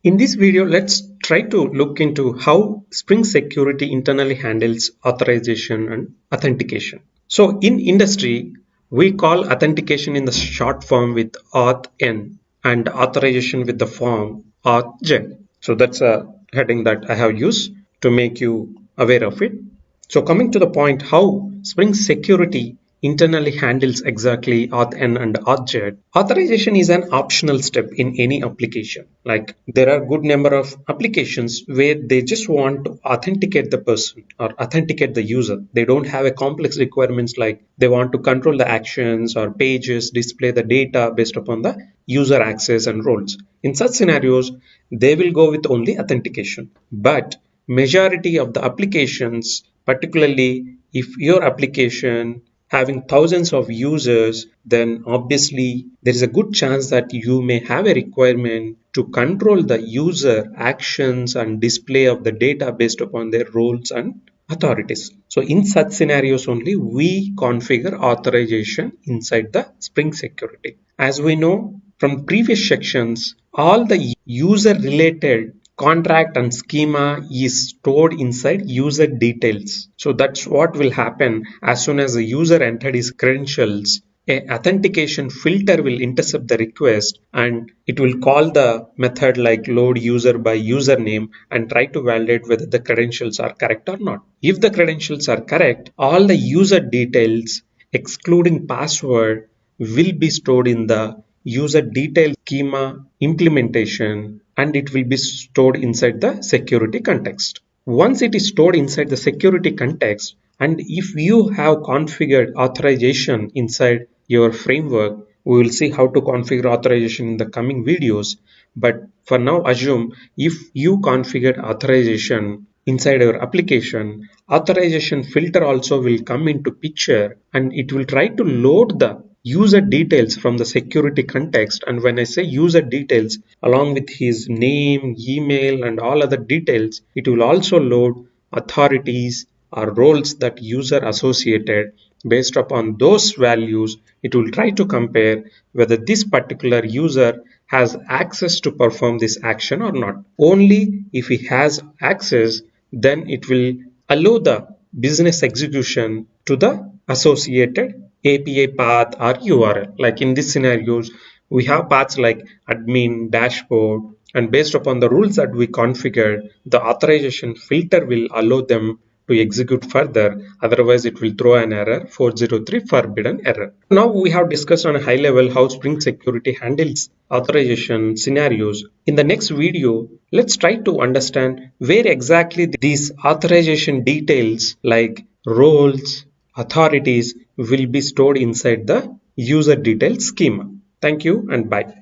In this video, let's try to look into how Spring Security internally handles authorization and authentication. So in industry, we call authentication in the short form with AUTHN and authorization with the form AUTHZ. So that's a heading that I have used to make you aware of it. So coming to the point, how Spring Security internally handles exactly AuthN and AuthZ. Authorization is an optional step in any application. Like there are good number of applications where they just want to authenticate the person or authenticate the user. They don't have a complex requirements like they want to control the actions or pages, display the data based upon the user access and roles. In such scenarios, they will go with only authentication. But majority of the applications, particularly if your application having thousands of users, then obviously there is a good chance that you may have a requirement to control the user actions and display of the data based upon their roles and authorities. So in such scenarios only we configure authorization inside the Spring Security. As we know from previous sections, all the user related contract and schema is stored inside user details. So that's what will happen as soon as the user entered his credentials. A authentication filter will intercept the request and it will call the method like load user by username and try to validate whether the credentials are correct or not. If the credentials are correct, all the user details excluding password will be stored in the user detail schema implementation and it will be stored inside the security context. Once it is stored inside the security context, and if you have configured authorization inside your framework, we will see how to configure authorization in the coming videos. But for now, assume if you configured authorization inside your application, authorization filter also will come into picture and it will try to load the user details from the security context. And when I say user details, along with his name, email, and all other details, it will also load authorities or roles that user associated. Based upon those values, it will try to compare whether this particular user has access to perform this action or not. Only if he has access, then it will allow the business execution to the associated API path or URL. Like in these scenarios, we have paths like admin, dashboard, and based upon the rules that we configured, the authorization filter will allow them to execute further. Otherwise, it will throw an error 403 forbidden error. Now we have discussed on a high level how Spring Security handles authorization scenarios. In the next video, let's try to understand where exactly these authorization details like roles, authorities will be stored inside the user detail schema. Thank you and bye.